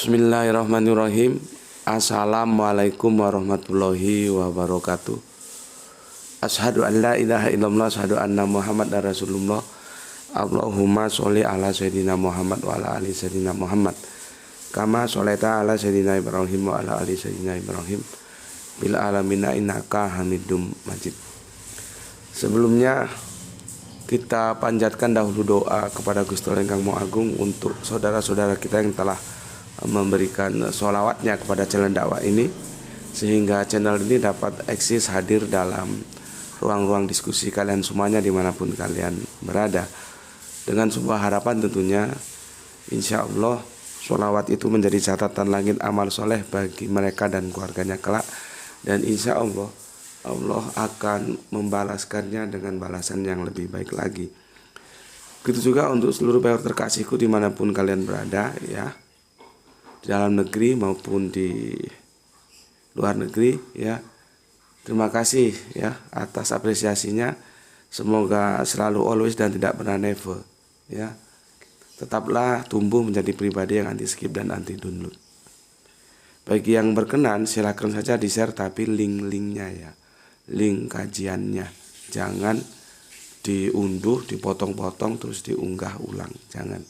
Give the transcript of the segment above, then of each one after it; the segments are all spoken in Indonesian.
Bismillahirrahmanirrahim. Assalamualaikum warahmatullahi wabarakatuh. Asyhadu an la ilaha illallah, asyhadu anna Muhammadar Rasulullah. Allahumma sholli ala sayyidina Muhammad wa ala ali sayyidina Muhammad. Kama sholaita ala sayyidina Ibrahim wa ala ali sayyidina Ibrahim bil alamina innaka Hamidum Majid. Sebelumnya kita panjatkan dahulu doa kepada Gusti Allah Ingkang Maha Agung untuk saudara-saudara kita yang telah memberikan sholawatnya kepada channel dakwah ini, sehingga channel ini dapat eksis hadir dalam ruang-ruang diskusi kalian semuanya dimanapun kalian berada, dengan sebuah harapan tentunya insya Allah sholawat itu menjadi catatan langit amal soleh bagi mereka dan keluarganya kelak, dan insya Allah Allah akan membalaskannya dengan balasan yang lebih baik lagi. Begitu juga untuk seluruh pihak terkasihku dimanapun kalian berada, ya, di dalam negeri maupun di luar negeri, ya. Terima kasih ya atas apresiasinya. Semoga selalu always dan tidak pernah never, ya. Tetaplah tumbuh menjadi pribadi yang anti skip dan anti download. Bagi yang berkenan silakan saja di-share, tapi link-linknya ya, link kajiannya jangan diunduh, dipotong-potong terus diunggah ulang, jangan.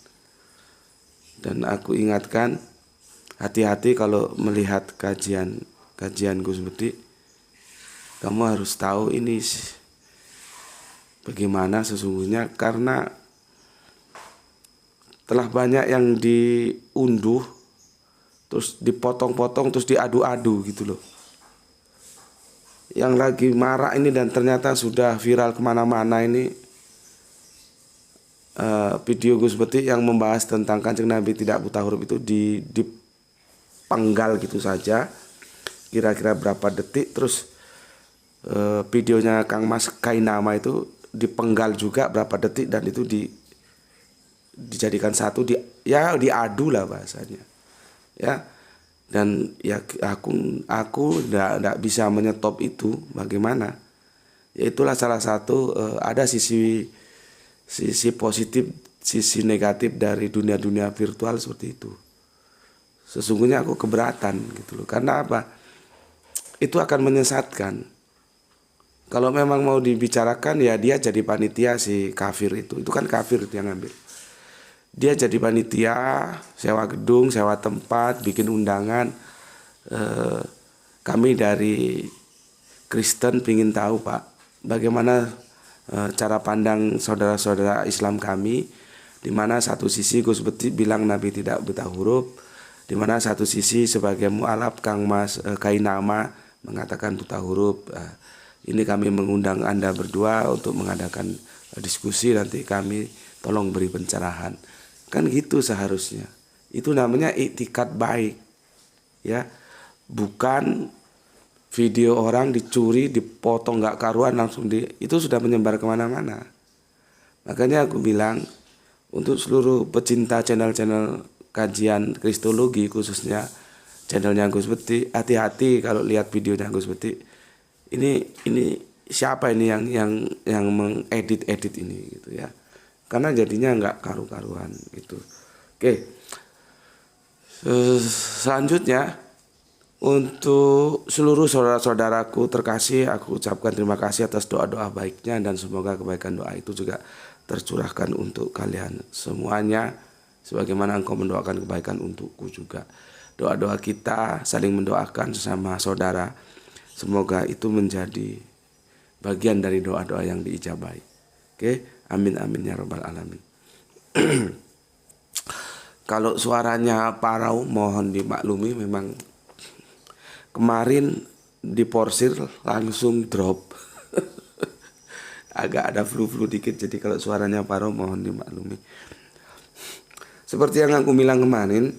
Dan aku ingatkan, hati-hati kalau melihat kajian Gus Budi. Kamu harus tahu ini bagaimana sesungguhnya, karena telah banyak yang diunduh terus dipotong-potong terus diadu-adu gitu loh. Yang lagi marak ini dan ternyata sudah viral kemana-mana ini, video Gus Budi yang membahas tentang Kanjeng Nabi tidak buta huruf itu dipenggal gitu saja, kira-kira berapa detik. Terus videonya Kang Mas Kainama itu dipenggal juga berapa detik, dan itu dijadikan satu, diadu lah bahasanya, ya. Dan ya aku ndak bisa menyetop itu, bagaimana, ya itulah salah satu ada sisi positif, sisi negatif dari dunia virtual seperti itu. Sesungguhnya aku keberatan gitu loh. Karena apa? Itu akan menyesatkan. Kalau memang mau dibicarakan, ya dia jadi panitia si kafir itu kan kafir itu yang ngambil. Dia jadi panitia, sewa gedung, sewa tempat, bikin undangan. Kami dari Kristen ingin tahu, Pak, bagaimana cara pandang saudara-saudara Islam kami, di mana satu sisi Gus Budi bilang Nabi tidak buta huruf, di mana satu sisi sebagai mualaf Kang Mas Kainama mengatakan buta huruf. Ini kami mengundang Anda berdua untuk mengadakan diskusi, nanti kami tolong beri pencerahan. Kan gitu seharusnya. Itu namanya iktikad baik, ya. Bukan video orang dicuri, dipotong gak karuan langsung itu sudah menyebar kemana-mana. Makanya aku bilang untuk seluruh pecinta channel-channel kajian kristologi, khususnya channelnya Gus Budi, hati-hati kalau lihat videonya Gus Budi. Ini siapa ini yang mengedit ini gitu ya. Karena jadinya nggak karu-karuan gitu. Oke. Selanjutnya untuk seluruh saudara-saudaraku terkasih, aku ucapkan terima kasih atas doa-doa baiknya, dan semoga kebaikan doa itu juga tercurahkan untuk kalian semuanya, sebagaimana engkau mendoakan kebaikan untukku juga. Doa-doa kita saling mendoakan sesama saudara, semoga itu menjadi bagian dari doa-doa yang diijabahi. Oke, amin amin ya rabbal alamin. Kalau suaranya parau mohon dimaklumi, memang kemarin diporsir langsung drop. Agak ada flu-flu dikit, jadi kalau suaranya parau mohon dimaklumi. Seperti yang aku bilang kemarin,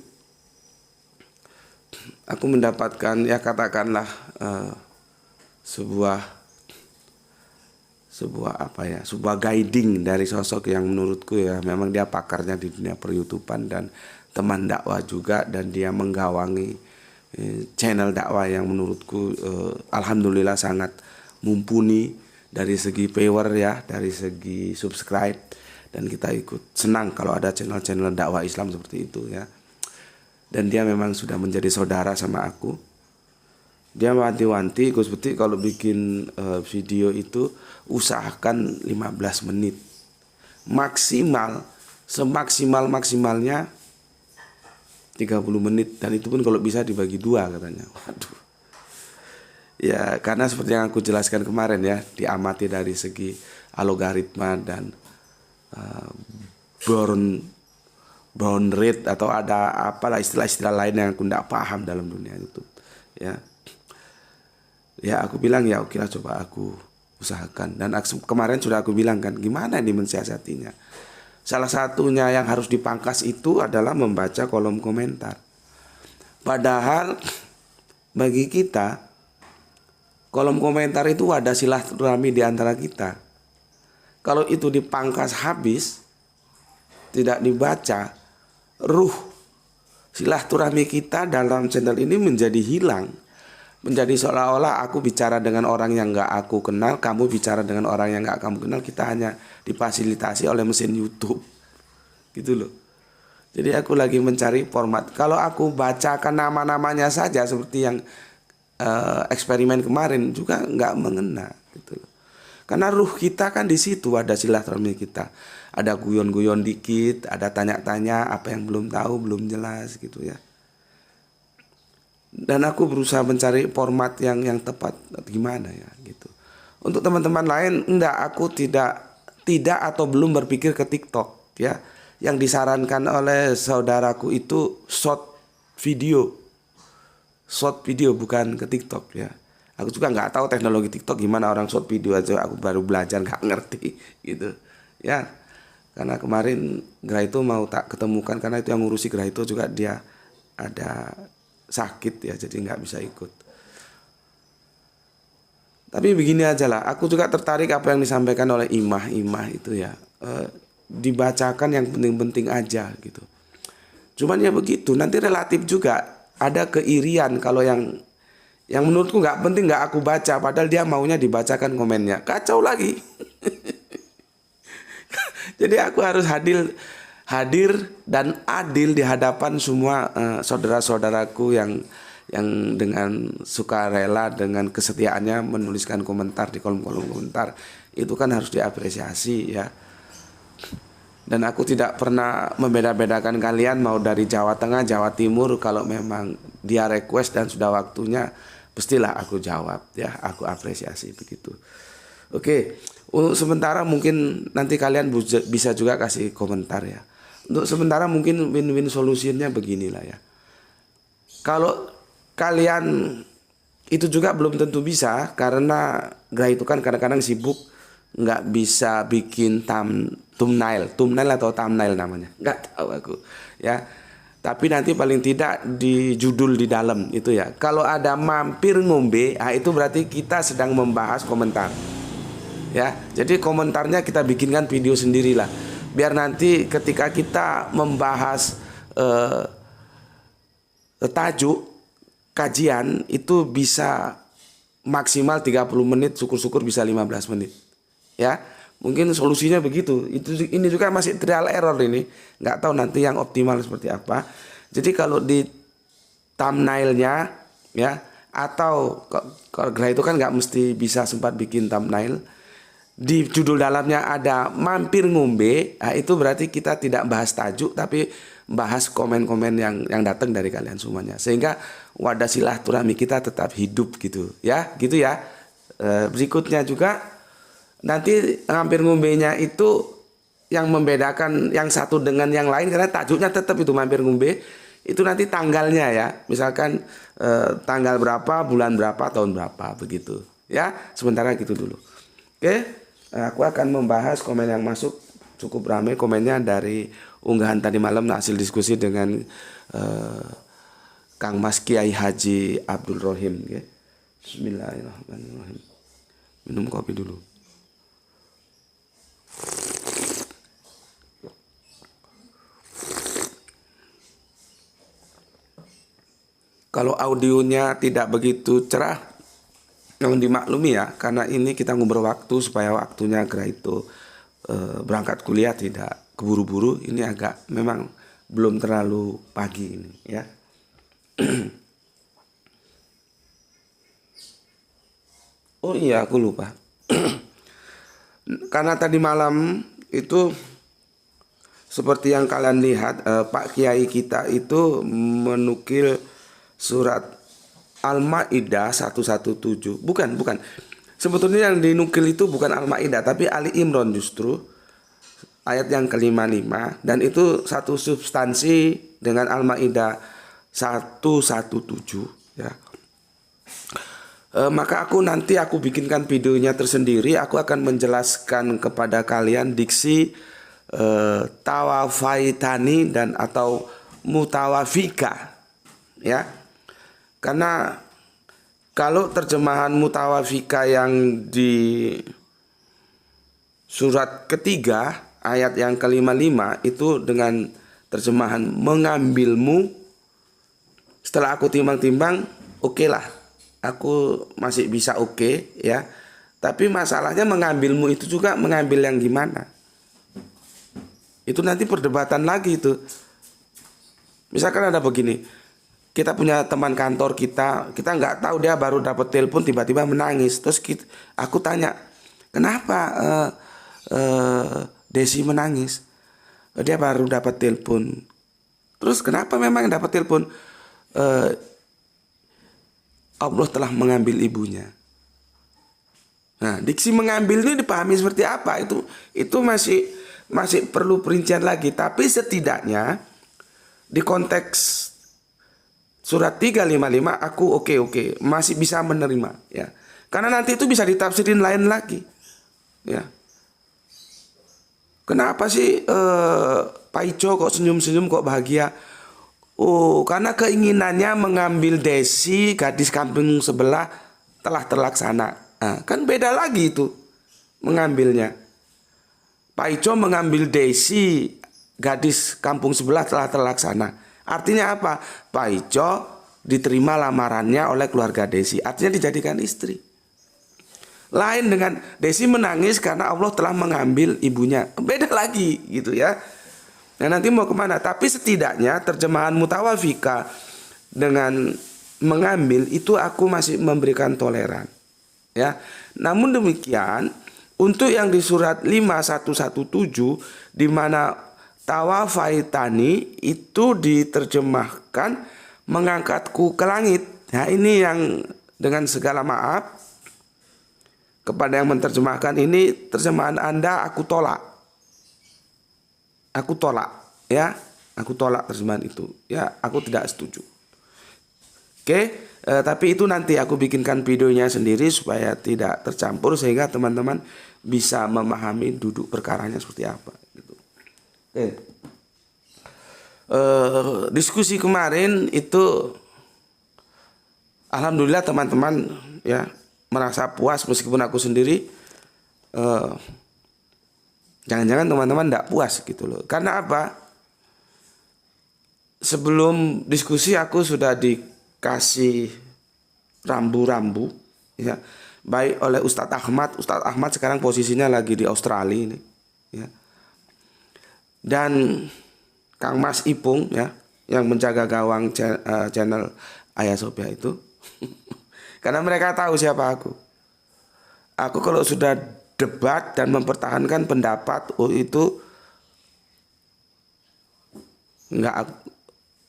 aku mendapatkan, ya katakanlah sebuah guiding dari sosok yang menurutku ya memang dia pakarnya di dunia per-YouTubean dan teman dakwah juga, dan dia menggawangi channel dakwah yang menurutku alhamdulillah sangat mumpuni dari segi viewer ya, dari segi subscribe, dan kita ikut senang kalau ada channel-channel dakwah Islam seperti itu ya. dan dia memang sudah menjadi saudara sama aku. Dia wanti-wanti, Gus Peti kalau bikin video itu usahakan 15 menit. Maksimal, semaksimal-maksimalnya 30 menit, dan itu pun kalau bisa dibagi 2 katanya. Waduh. Ya, karena seperti yang aku jelaskan kemarin ya, diamati dari segi algoritma dan bound rate atau ada apalah istilah-istilah lain yang aku tidak paham dalam dunia YouTube. Ya aku bilang ya oke lah, coba aku usahakan. Dan kemarin sudah aku bilang kan, gimana ini mensiasatinya. Salah satunya yang harus dipangkas itu adalah membaca kolom komentar. Padahal bagi kita kolom komentar itu wadah silaturahmi di antara kita. Kalau itu dipangkas habis, tidak dibaca, ruh silaturahmi kita dalam channel ini menjadi hilang. Menjadi seolah-olah aku bicara dengan orang yang gak aku kenal, kamu bicara dengan orang yang gak kamu kenal, kita hanya difasilitasi oleh mesin YouTube. Gitu loh. Jadi aku lagi mencari format. Kalau aku bacakan nama-namanya saja seperti yang eksperimen kemarin juga nggak mengena gitu loh. Karena ruh kita kan di situ, ada silaturahmi kita, ada guyon-guyon dikit, ada tanya-tanya apa yang belum tahu, belum jelas gitu ya. Dan aku berusaha mencari format yang tepat gimana ya gitu. Untuk teman-teman lain enggak, aku tidak atau belum berpikir ke TikTok ya. Yang disarankan oleh saudaraku itu short video bukan ke TikTok ya. Aku juga nggak tahu teknologi TikTok gimana, orang short video aja aku baru belajar, nggak ngerti gitu ya. Karena kemarin Graito mau tak ketemukan, karena itu yang ngurusi Graito juga dia ada sakit ya, jadi nggak bisa ikut. Tapi begini aja lah, aku juga tertarik apa yang disampaikan oleh Imah itu ya, dibacakan yang penting-penting aja gitu. Cuman ya begitu, nanti relatif juga ada keirian kalau yang menurutku nggak penting nggak aku baca, padahal dia maunya dibacakan komennya, kacau lagi. Jadi aku harus hadir dan adil di hadapan semua saudara-saudaraku yang dengan sukarela, dengan kesetiaannya menuliskan komentar di kolom-kolom komentar. Itu kan harus diapresiasi ya. Dan aku tidak pernah membeda-bedakan kalian mau dari Jawa Tengah, Jawa Timur. Kalau memang dia request dan sudah waktunya, pastilah aku jawab ya, aku apresiasi begitu. Oke, untuk sementara mungkin nanti kalian bisa juga kasih komentar ya. Untuk sementara mungkin win-win solusinya beginilah ya. Kalau kalian itu juga belum tentu bisa, karena Graito kan kadang-kadang sibuk, nggak bisa bikin thumbnail atau thumbnail namanya, nggak tahu aku ya. Tapi nanti paling tidak di judul di dalam itu ya, kalau ada mampir ngombe, itu berarti kita sedang membahas komentar ya. Jadi komentarnya kita bikinkan video sendirilah, biar nanti ketika kita membahas tajuk kajian itu bisa maksimal 30 menit, syukur-syukur bisa 15 menit ya. Mungkin solusinya begitu. Ini juga masih trial error ini, nggak tahu nanti yang optimal seperti apa. Jadi kalau di thumbnailnya ya, atau kalau Graito kan nggak mesti bisa sempat bikin thumbnail, di judul dalamnya ada mampir ngombe, itu berarti kita tidak bahas tajuk tapi bahas komen-komen yang datang dari kalian semuanya, sehingga wadah silaturahmi kita tetap hidup gitu ya. Berikutnya juga nanti mampir ngombenya itu yang membedakan yang satu dengan yang lain, karena tajuknya tetap itu mampir ngombe, itu nanti tanggalnya ya, misalkan tanggal berapa, bulan berapa, tahun berapa begitu ya. Sementara gitu dulu. Oke, aku akan membahas komen yang masuk cukup ramai komennya dari unggahan tadi malam, hasil diskusi dengan Kang Mas Kiai Haji Abdul Rohim. Okay. Bismillahirrahmanirrahim. Minum kopi dulu. Kalau audionya tidak begitu cerah, yang dimaklumi ya, karena ini kita ngobrol waktu supaya waktunya Graito berangkat kuliah tidak keburu-buru. Ini agak memang belum terlalu pagi ini ya. Oh iya, aku lupa. Karena tadi malam itu seperti yang kalian lihat, Pak Kiai kita itu menukil surat Al-Maidah 117. Bukan. Sebetulnya yang dinukil itu bukan Al-Maidah tapi Ali Imran justru ayat yang ke-55, dan itu satu substansi dengan Al-Maidah 117 ya. Maka nanti aku bikinkan videonya tersendiri. Aku akan menjelaskan kepada kalian diksi tawafaitani dan atau mutawafika ya. Karena kalau terjemahan mutawafika yang di surat ketiga ayat yang ke-55 itu dengan terjemahan mengambilmu, setelah aku timbang-timbang, oke lah, aku masih bisa oke ya. Tapi masalahnya mengambilmu itu juga mengambil yang gimana? Itu nanti perdebatan lagi itu. Misalkan ada begini, kita punya teman kantor kita nggak tahu dia baru dapat telepon tiba-tiba menangis. Terus aku tanya, kenapa Desi menangis? Dia baru dapat telepon. Terus kenapa memang dapat telepon? Allah telah mengambil ibunya. Nah, diksi mengambil ini dipahami seperti apa? Itu masih perlu perincian lagi. Tapi setidaknya di konteks surat 355 aku oke, masih bisa menerima ya. Karena nanti itu bisa ditafsirin lain lagi. Ya. Kenapa sih Pak Ijo kok senyum-senyum kok bahagia? Oh, karena keinginannya mengambil Desi, gadis kampung sebelah, telah terlaksana. Nah, kan beda lagi itu mengambilnya. Pak Ijo mengambil Desi, gadis kampung sebelah, telah terlaksana. Artinya apa? Pak Ijo diterima lamarannya oleh keluarga Desi. Artinya dijadikan istri. Lain dengan Desi menangis karena Allah telah mengambil ibunya. Beda lagi gitu ya. Nah, nanti mau kemana? Tapi setidaknya terjemahan mutawafika dengan mengambil itu aku masih memberikan toleran. Ya. Namun demikian untuk yang di surat 5117 di mana tawafaitani itu diterjemahkan mengangkatku ke langit. Nah, ini yang dengan segala maaf kepada yang menerjemahkan ini, terjemahan Anda aku tolak. Aku tolak ya. Aku tolak terjemahan itu. Ya, aku tidak setuju. Oke, tapi itu nanti aku bikinkan videonya sendiri supaya tidak tercampur sehingga teman-teman bisa memahami duduk perkaranya seperti apa gitu. Oke. Diskusi kemarin itu alhamdulillah teman-teman ya merasa puas meskipun aku sendiri jangan-jangan teman-teman tidak puas gitu loh. Karena apa? Sebelum diskusi aku sudah dikasih rambu-rambu ya, baik oleh Ustadz Ahmad. Ustadz Ahmad sekarang posisinya lagi di Australia ini ya. Dan Kang Mas Ipung ya, yang menjaga gawang channel Ayah Sophia itu. Karena mereka tahu siapa aku. Aku kalau sudah debat dan mempertahankan pendapat itu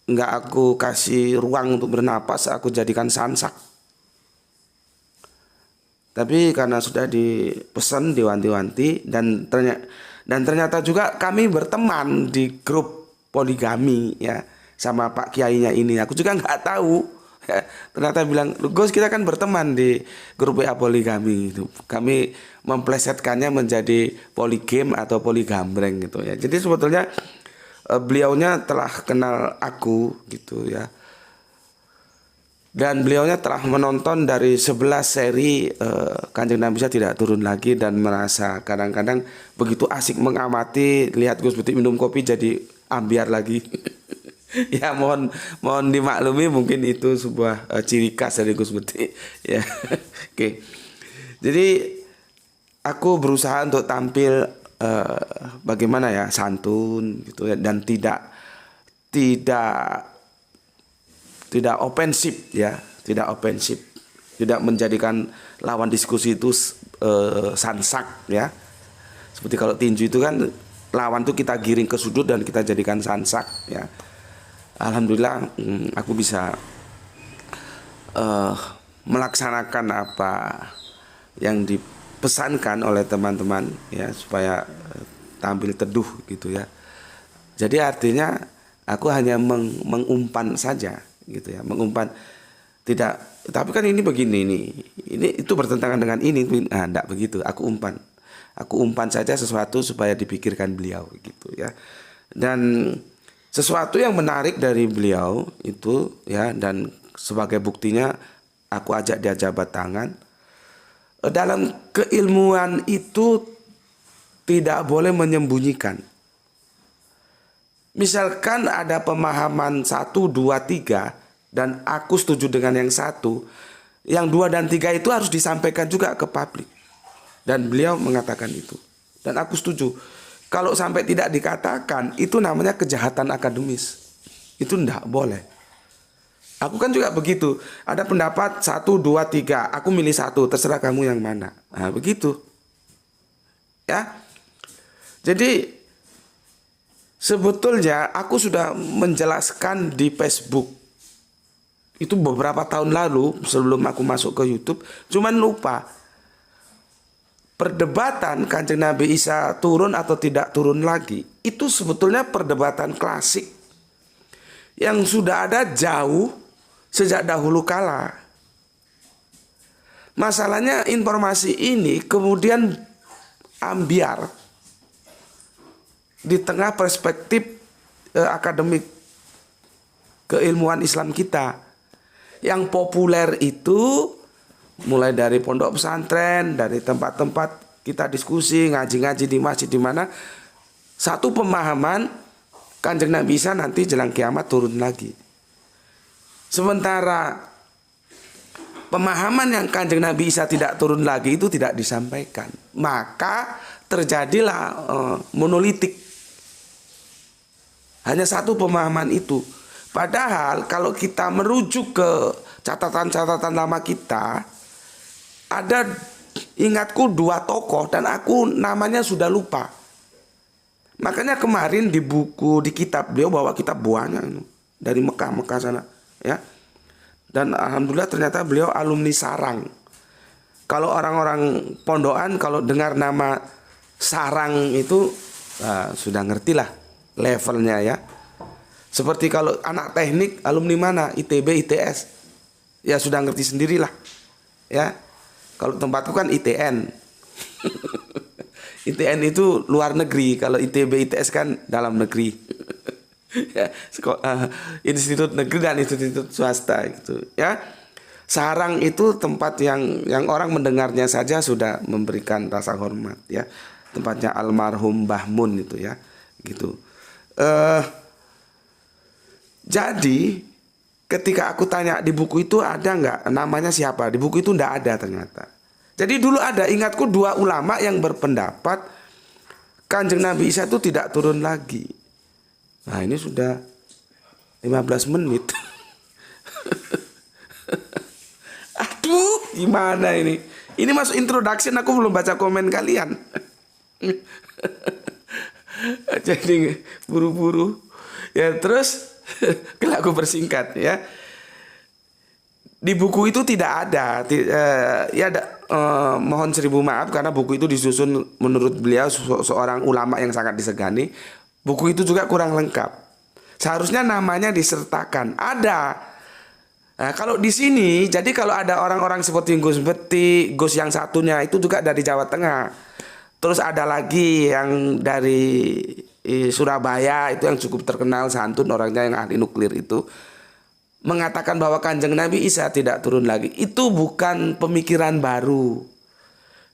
nggak aku kasih ruang untuk bernapas, aku jadikan sansak. Tapi karena sudah dipesan, diwanti-wanti, dan ternyata juga kami berteman di grup poligami ya sama Pak Kiainya ini. Aku juga nggak tahu. Ternyata bilang, Gus kita kan berteman di grup WA poligami itu. Kami memplesetkannya menjadi poligame atau poligambreng gitu ya. Jadi sebetulnya beliaunya telah kenal aku gitu ya. Dan beliaunya telah menonton dari 11 seri Kanjeng Nabi saya tidak turun lagi, dan merasa kadang-kadang begitu asik mengamati, lihat Gus Betik minum kopi jadi ambiar lagi. Ya mohon dimaklumi, mungkin itu sebuah ciri khas dari Gus Betik ya. Oke. Jadi aku berusaha untuk tampil bagaimana ya, santun gitu ya, dan tidak tidak ofensif ya, tidak ofensif, tidak menjadikan lawan diskusi itu sansak ya. Seperti kalau tinju itu kan lawan tuh kita giring ke sudut dan kita jadikan sansak ya. Alhamdulillah aku bisa melaksanakan apa yang dipesankan oleh teman-teman ya, supaya tampil teduh gitu ya. Jadi artinya aku hanya mengumpan saja gitu ya, mengumpan. Tidak, tapi kan ini begini nih, ini itu bertentangan dengan ini, nah enggak begitu. Aku umpan saja sesuatu supaya dipikirkan beliau gitu ya. Dan sesuatu yang menarik dari beliau itu ya, dan sebagai buktinya aku ajak dia jabat tangan. Dalam keilmuan itu tidak boleh menyembunyikan. Misalkan ada pemahaman 1, 2, 3 dan aku setuju dengan yang 1, yang 2 dan 3 itu harus disampaikan juga ke publik. Dan beliau mengatakan itu. Dan aku setuju. Kalau sampai tidak dikatakan, itu namanya kejahatan akademis. Itu tidak boleh. Aku kan juga begitu. Ada pendapat 1, 2, 3. Aku milih 1. Terserah kamu yang mana. Nah, begitu. Ya. Jadi sebetulnya aku sudah menjelaskan di Facebook. Itu beberapa tahun lalu sebelum aku masuk ke YouTube. Cuman lupa. Perdebatan Kanjeng Nabi Isa turun atau tidak turun lagi. Itu sebetulnya perdebatan klasik. Yang sudah ada jauh sejak dahulu kala. Masalahnya informasi ini kemudian ambiar di tengah perspektif akademik keilmuan Islam kita. Yang populer itu mulai dari pondok pesantren, dari tempat-tempat kita diskusi, ngaji-ngaji di masjid, di mana satu pemahaman Kanjeng Nabi Isa nanti jelang kiamat turun lagi. Sementara pemahaman yang Kanjeng Nabi Isa tidak turun lagi itu tidak disampaikan. Maka terjadilah monolitik. Hanya satu pemahaman itu. Padahal kalau kita merujuk ke catatan-catatan lama kita, ada ingatku 2 tokoh dan aku namanya sudah lupa. Makanya kemarin di buku, di kitab beliau bawa kitab banyak dari Mekah sana. Ya, dan alhamdulillah ternyata beliau alumni Sarang. Kalau orang-orang pondokan kalau dengar nama Sarang itu sudah ngerti lah levelnya ya. Seperti kalau anak teknik alumni mana, ITB, ITS, ya sudah ngerti sendirilah ya. Kalau tempatku kan ITN. ITN itu luar negeri, kalau ITB, ITS kan dalam negeri. Ya, institut negeri dan institut swasta gitu ya. Sarang itu tempat yang orang mendengarnya saja sudah memberikan rasa hormat ya. Tempatnya almarhum Mbah Mun itu ya, gitu. Jadi ketika aku tanya di buku itu ada nggak namanya siapa, di buku itu nggak ada ternyata. Jadi dulu ada, ingatku 2 ulama yang berpendapat Kanjeng Nabi Isa itu tidak turun lagi. Nah ini sudah 15 menit. Aduh gimana ini. Ini masuk introduction, aku belum baca komen kalian. Jadi buru-buru. Ya terus kalau aku persingkat ya. Di buku itu tidak ada. Ya mohon 1000 maaf karena buku itu disusun menurut beliau seorang ulama yang sangat disegani. Buku itu juga kurang lengkap. Seharusnya namanya disertakan. Ada. Nah, kalau di sini, jadi kalau ada orang-orang seperti Gus Beti, Gus yang satunya itu juga dari Jawa Tengah. Terus ada lagi yang dari Surabaya itu yang cukup terkenal santun orangnya yang ahli nuklir itu. Mengatakan bahwa Kanjeng Nabi Isa tidak turun lagi. Itu bukan pemikiran baru.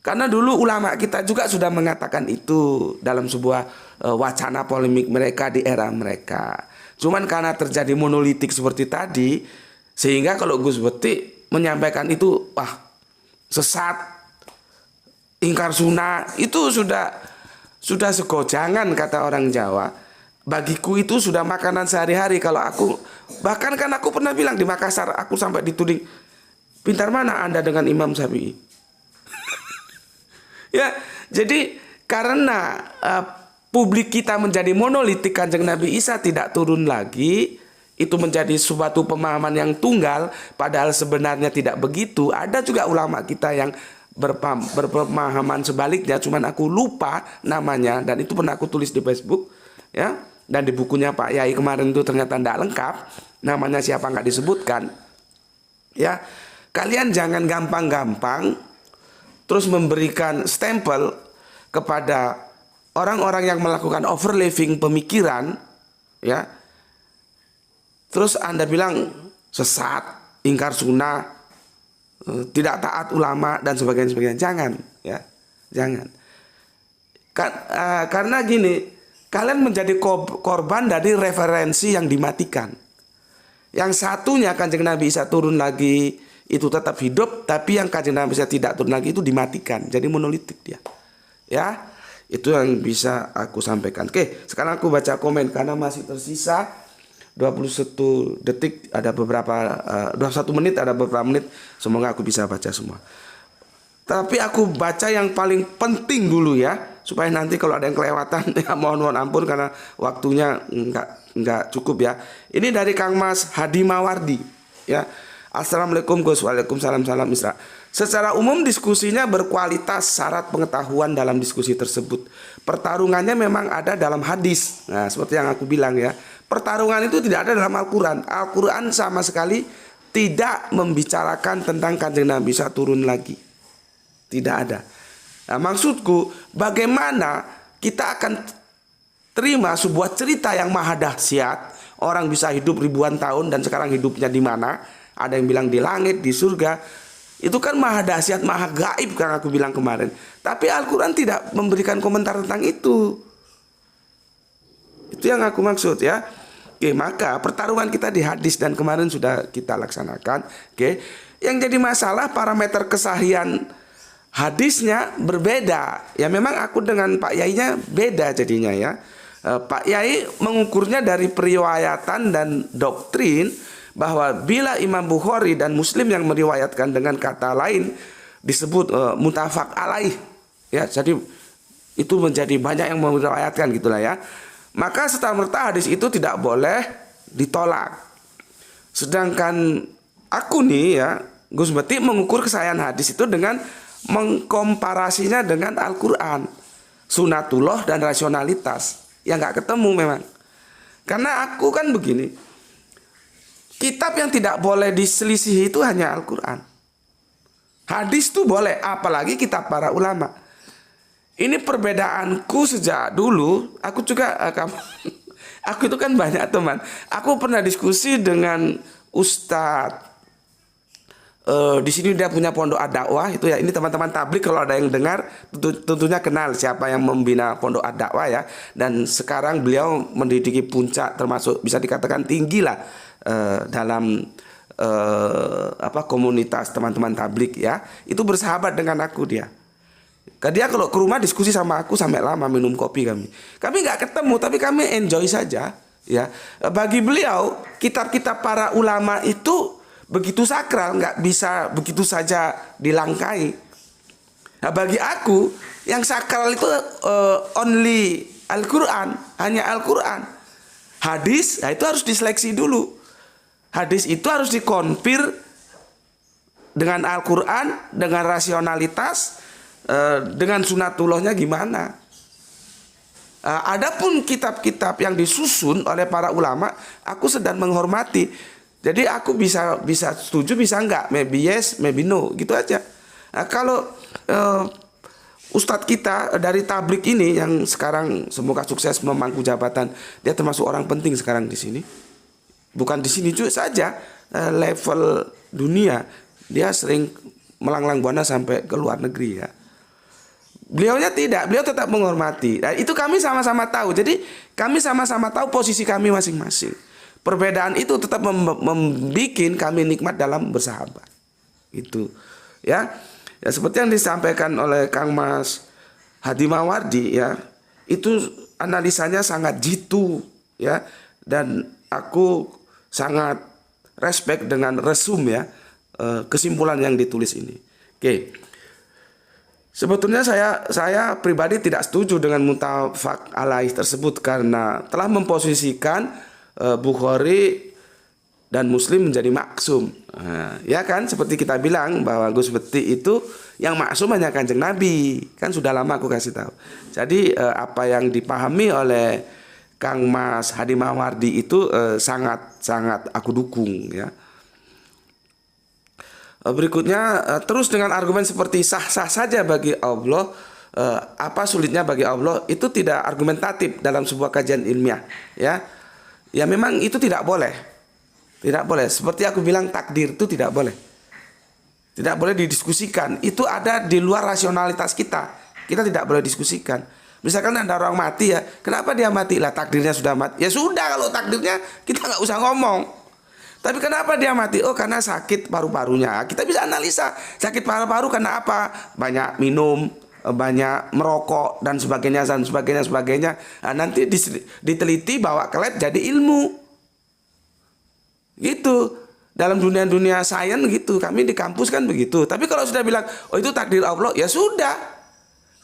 Karena dulu ulama kita juga sudah mengatakan itu dalam sebuah wacana polemik mereka di era mereka. Cuman karena terjadi monolitik seperti tadi, sehingga kalau Gus Beti menyampaikan itu, wah sesat, ingkar sunnah, itu sudah segojangan kata orang Jawa. bagiku itu sudah makanan sehari-hari. Kalau aku, bahkan kan aku pernah bilang di Makassar, aku sampai dituding, pintar mana Anda dengan Imam Syafi'i? Ya, jadi karena publik kita menjadi monolitik, Kanjeng Nabi Isa tidak turun lagi, itu menjadi suatu pemahaman yang tunggal, padahal sebenarnya tidak begitu. Ada juga ulama kita yang berpemahaman sebaliknya, cuman aku lupa namanya, dan itu pernah aku tulis di Facebook, ya. Dan di bukunya Pak Yai kemarin itu ternyata tidak lengkap, namanya siapa nggak disebutkan. Ya, kalian jangan gampang-gampang terus memberikan stempel kepada orang-orang yang melakukan overliving pemikiran, ya. Terus Anda bilang sesat, ingkar sunnah, tidak taat ulama dan sebagainya. Jangan, ya, jangan. Karena gini, kalian menjadi korban dari referensi yang dimatikan. Yang satunya Kanjeng Nabi Isa turun lagi itu tetap hidup, tapi yang Kanjeng Nabi Isa tidak turun lagi itu dimatikan. Jadi monolitik dia. Ya, itu yang bisa aku sampaikan. Oke, sekarang aku baca komen karena masih tersisa 21 detik, ada beberapa 21 menit, ada beberapa menit. Semoga aku bisa baca semua. Tapi aku baca yang paling penting dulu ya, supaya nanti kalau ada yang kelewatan ya mohon ampun karena waktunya enggak cukup ya. Ini dari Kang Mas Hadi Mawardi ya. Assalamualaikum Gus. Waalaikumsalam, salam Isra. Secara umum diskusinya berkualitas, syarat pengetahuan dalam diskusi tersebut. Pertarungannya memang ada dalam hadis. Nah, seperti yang aku bilang ya. Pertarungan itu tidak ada dalam Al-Qur'an. Al-Qur'an sama sekali tidak membicarakan tentang Kanjeng Nabi Isa turun lagi. Tidak ada. Nah, maksudku bagaimana kita akan terima sebuah cerita yang maha dahsyat. Orang bisa hidup ribuan tahun dan sekarang hidupnya di mana? Ada yang bilang di langit, di surga. Itu kan maha dahsyat, maha gaib yang aku bilang kemarin. Tapi Al-Quran tidak memberikan komentar tentang itu. Itu yang aku maksud ya. Oke, maka pertarungan kita di hadis dan kemarin sudah kita laksanakan. Oke, yang jadi masalah parameter kesahihan hadisnya berbeda. Ya memang aku dengan Pak Yainya beda jadinya ya. Pak Yai mengukurnya dari periwayatan dan doktrin bahwa bila Imam Bukhari dan Muslim yang meriwayatkan dengan kata lain disebut muttafaq alaih. Ya, jadi itu menjadi banyak yang meriwayatkan gitulah ya. Maka serta-merta hadis itu tidak boleh ditolak. Sedangkan aku nih ya, Gus Beti mengukur kesahihan hadis itu dengan mengkomparasinya dengan Al-Quran, sunatullah dan rasionalitas yang nggak ketemu memang. Karena aku kan begini, kitab yang tidak boleh diselisihi itu hanya Al-Quran. Hadis itu boleh, apalagi kitab para ulama. Ini perbedaanku sejak dulu. Aku juga aku itu kan banyak teman. Aku pernah diskusi dengan Ustadz. Di sini dia punya pondok ad-dakwah itu ya. Ini teman-teman tablik kalau ada yang dengar tentunya kenal siapa yang membina pondok ad-dakwah ya. Dan sekarang beliau mendidiki puncak, termasuk bisa dikatakan tinggi lah dalam komunitas teman-teman tablik ya. Itu bersahabat dengan aku dia. Dia kalau ke rumah diskusi sama aku sampai lama, minum kopi kami. Kami nggak ketemu tapi kami enjoy saja ya. Bagi beliau kitab-kitab para ulama itu begitu sakral, nggak bisa begitu saja dilangkai. Nah, bagi aku yang sakral itu only Al-Quran, hanya Al-Quran. Hadis, nah itu harus diseleksi dulu. Hadis itu harus dikonfir dengan Al-Quran, dengan rasionalitas, dengan sunatullahnya gimana. Adapun kitab-kitab yang disusun oleh para ulama, aku sedang menghormati. Jadi aku bisa setuju, bisa enggak, maybe yes, maybe no, gitu aja. Nah, kalau ustadz kita dari tablik ini yang sekarang semoga sukses memangku jabatan, dia termasuk orang penting sekarang di sini. Bukan di sini juga saja, level dunia dia sering melanglang buana sampai ke luar negeri ya. Beliaunya tidak, beliau tetap menghormati. Nah, itu kami sama-sama tahu. Jadi kami sama-sama tahu posisi kami masing-masing. Perbedaan itu tetap membuat kami nikmat dalam bersahabat. Itu ya. Ya seperti yang disampaikan oleh Kang Mas Hadi Mawardi ya. Itu analisanya sangat jitu ya, dan aku sangat respect dengan resume ya, kesimpulan yang ditulis ini. Oke. Sebetulnya saya pribadi tidak setuju dengan muttafaq alaih tersebut karena telah memposisikan Bukhari dan Muslim menjadi maksum. Nah, ya kan, seperti kita bilang bahwa Gus Bekti itu yang maksum hanya Kanjeng Nabi. Kan sudah lama aku kasih tahu. Jadi apa yang dipahami oleh Kang Mas Hadi Mawardi itu sangat aku dukung ya. Berikutnya, terus dengan argumen seperti sah-sah saja bagi Allah, apa sulitnya bagi Allah, itu tidak argumentatif dalam sebuah kajian ilmiah ya. Ya memang itu tidak boleh. Tidak boleh. Seperti aku bilang, takdir itu tidak boleh. Tidak boleh didiskusikan. Itu ada di luar rasionalitas kita. Kita tidak boleh diskusikan. Misalkan ada orang mati ya, kenapa dia mati? Lah takdirnya sudah mati. Ya sudah, kalau takdirnya kita nggak usah ngomong. Tapi kenapa dia mati? Oh, karena sakit paru-parunya. Kita bisa analisa sakit paru-paru karena apa? Banyak minum, banyak merokok dan sebagainya dan sebagainya. Nah, nanti diteliti bawa ke lab jadi ilmu. Gitu. Dalam dunia sains gitu. Kami di kampus kan begitu. Tapi kalau sudah bilang, oh itu takdir Allah, ya sudah.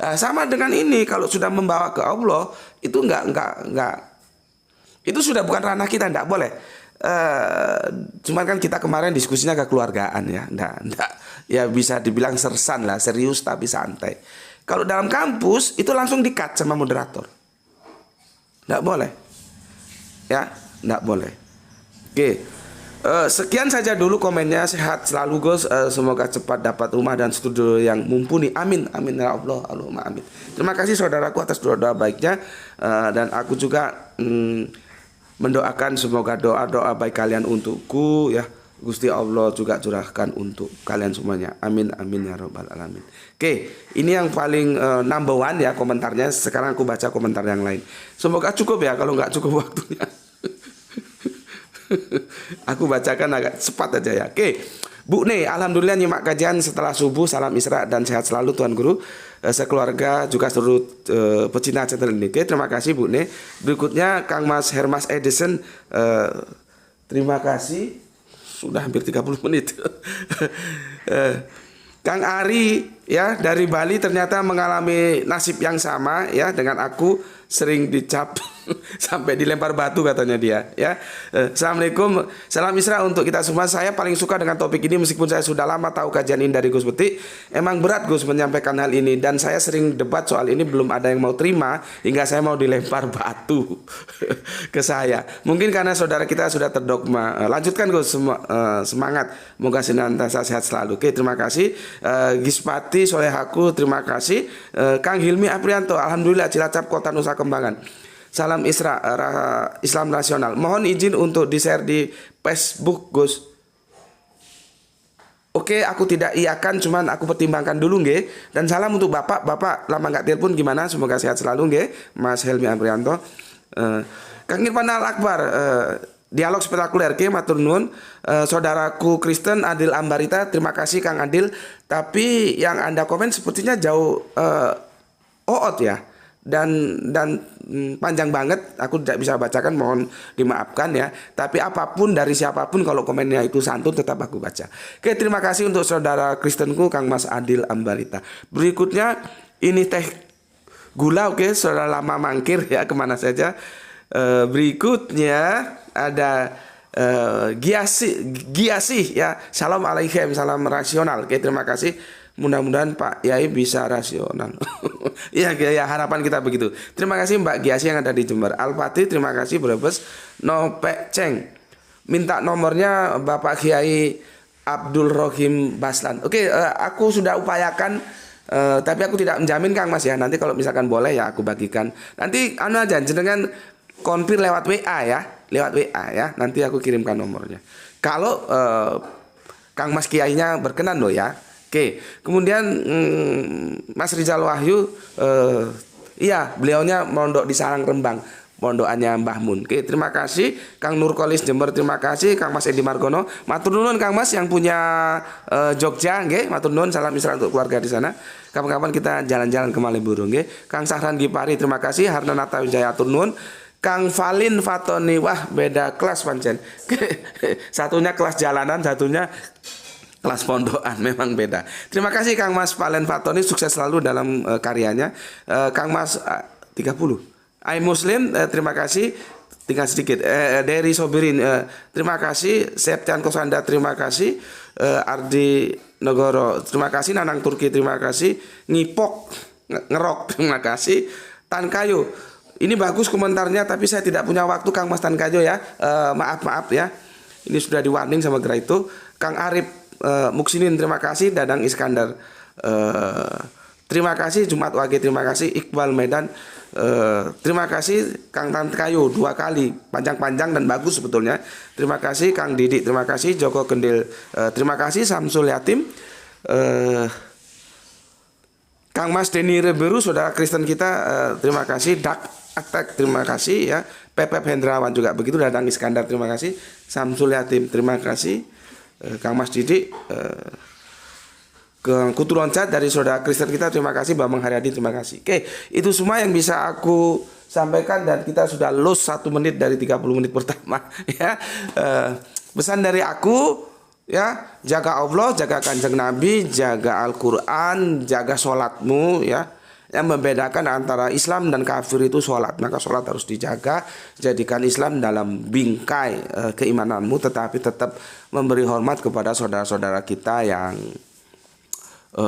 Nah, sama dengan ini, kalau sudah membawa ke Allah, itu enggak. Itu sudah bukan ranah kita, enggak boleh. Cuman kan kita kemarin diskusinya kekeluargaan ya, enggak, ya bisa dibilang sersan lah, serius tapi santai. Kalau dalam kampus itu langsung di-cut sama moderator, enggak boleh, ya, enggak boleh. Oke, sekian saja dulu komennya. Sehat selalu Gus, semoga cepat dapat rumah dan studio yang mumpuni. Amin, amin ya Allah, Allahumma amin. Terima kasih saudaraku atas doa-doa baiknya, dan aku juga mendoakan semoga doa-doa baik kalian untukku ya, Gusti Allah juga curahkan untuk kalian semuanya. Amin amin ya rabbal alamin. Oke, ini yang paling number one ya komentarnya. Sekarang aku baca komentar yang lain. Semoga cukup ya, kalau nggak cukup waktunya aku bacakan agak cepat aja ya. Oke, Bu Ne, alhamdulillah nyimak kajian setelah subuh. Salam Isra dan sehat selalu Tuan Guru, sekeluarga juga seluruh pecinta channel ini. Oke, terima kasih Bu Ne. Berikutnya Kang Mas Hermas Edison, terima kasih. Sudah hampir 30 menit. Kang Ari ya dari Bali ternyata mengalami nasib yang sama ya dengan aku, sering dicap sampai dilempar batu katanya dia ya. Assalamualaikum, salam Isra untuk kita semua. Saya paling suka dengan topik ini meskipun saya sudah lama tahu kajian ini dari Gus Bekti. Emang berat Gus menyampaikan hal ini dan saya sering debat soal ini, belum ada yang mau terima hingga saya mau dilempar batu ke saya. Mungkin karena saudara kita sudah terdogma. Lanjutkan Gus, semangat, moga senantiasa sehat selalu. Oke, terima kasih. Gispati Solehaku, terima kasih. Kang Hilmi Aprianto, alhamdulillah Cilacap Kota Nusa Kembangan. Salam Isra, Islam Nasional. Mohon izin untuk di-share di Facebook, Gus. Oke, aku tidak iakan, cuman aku pertimbangkan dulu, nggih. Dan salam untuk Bapak. Bapak lama nggak telepon gimana? Semoga sehat selalu, nggih. Mas Helmi Aprianto. Kang Irfan Al Akbar, dialog spektakuler, ke matur nuwun. Saudaraku Kristen Adil Ambarita, terima kasih Kang Adil. Tapi yang Anda komen sepertinya jauh oot ya. Dan panjang banget, aku tidak bisa bacakan, mohon dimaafkan ya. Tapi apapun dari siapapun, kalau komennya itu santun tetap aku baca. Oke, terima kasih untuk saudara Kristenku Kang Mas Adil Ambarita. Berikutnya ini teh gula, oke, saudara lama mangkir ya, kemana saja. Berikutnya ada Giasi ya, salam alaikum, salam rasional. Oke, terima kasih. Mudah-mudahan Pak Yai bisa rasional. Ya, harapan kita begitu. Terima kasih Mbak Giasi yang ada di Jember. Al-Fatih, terima kasih Brebes. Nopek Ceng, minta nomornya Bapak Kiai Abdul Rohim Baslan. Oke, aku sudah upayakan, tapi aku tidak menjamin Kang Mas ya. Nanti kalau misalkan boleh ya aku bagikan. Nanti aja jenengan konfir lewat WA ya, lewat WA ya. Nanti aku kirimkan nomornya. Kalau Kang Mas Kiainya berkenan loh ya. Oke, kemudian Mas Rizal Wahyu, iya beliaunya mondok di Sarang Rembang, mondokannya Mbah Mun. Oke, terima kasih Kang Nurkolis Jember, terima kasih Kang Mas Edi Margono. Matur nuwun Kang Mas yang punya Jogja, nggih, matur nuwun, salam Isra untuk keluarga di sana. Kapan-kapan kita jalan-jalan ke Malioboro, nggih. Kang Sahran Gipari, terima kasih. Harna Nata Wijaya, matur nuwun. Kang Valin Fatoni, wah beda kelas pancen. Satunya kelas jalanan, satunya kelas pondokan, memang beda. Terima kasih Kang Mas Valen Fatoni, sukses selalu dalam karyanya. Kang Mas 30. I Muslim, terima kasih. Tinggal sedikit. Dari Sobirin, terima kasih. Septian Kosanda, terima kasih. Ardi Negoro, terima kasih. Nanang Turki, terima kasih. Ngipok Ngerok, terima kasih. Tan Kayu, ini bagus komentarnya, tapi saya tidak punya waktu Kang Mas Tan Kayu ya. Maaf ya. Ini sudah di warning sama kira itu. Kang Arif Muksinin, terima kasih. Dadang Iskandar, terima kasih. Jumat Wage, terima kasih. Iqbal Medan, terima kasih. Kang Tan Kayu 2 kali, panjang-panjang dan bagus sebetulnya. Terima kasih. Kang Didik, terima kasih. Joko Kendil, terima kasih. Samsul Yatim, Kang Mas Denny Reberu, saudara Kristen kita, terima kasih. Dak Attack, terima kasih ya. Pepep Hendrawan juga begitu. Dadang Iskandar, terima kasih. Samsul Yatim, terima kasih. Kang Mas Didik, Kang Kuturoncat dari saudara Kristen kita, terima kasih. Bambang Haryadi, terima kasih. Oke, itu semua yang bisa aku sampaikan dan kita sudah lose 1 menit dari 30 menit pertama ya. Pesan dari aku ya, jaga Allah, jaga Kanjeng Nabi, jaga Al-Quran, jaga sholatmu ya. Yang membedakan antara Islam dan kafir itu sholat. Maka sholat harus dijaga. Jadikan Islam dalam bingkai keimananmu, tetapi tetap memberi hormat kepada saudara-saudara kita yang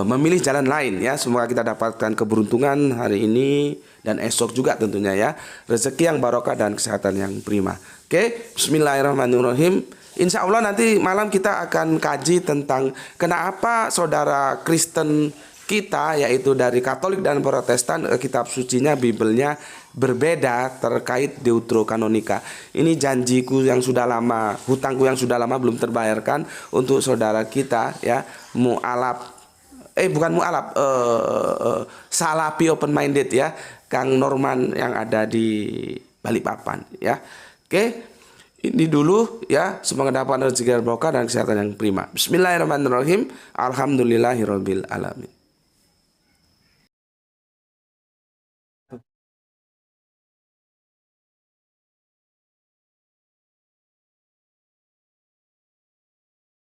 memilih jalan lain ya. Semoga kita dapatkan keberuntungan hari ini dan esok juga tentunya ya. Rezeki yang barokah dan kesehatan yang prima. Oke, bismillahirrahmanirrahim. Insya Allah nanti malam kita akan kaji tentang kenapa saudara Kristen kita, yaitu dari Katolik dan Protestan, kitab sucinya, Bibelnya berbeda terkait Deuterokanonika. Ini janjiku yang sudah lama, hutangku yang sudah lama belum terbayarkan untuk saudara kita ya, Salapi Open Minded ya, Kang Norman yang ada di Balikpapan ya. Oke. Ini dulu ya, semoga dapat rezeki berkah dan kesehatan yang prima. Bismillahirrahmanirrahim. Alhamdulillahirabbil alamin.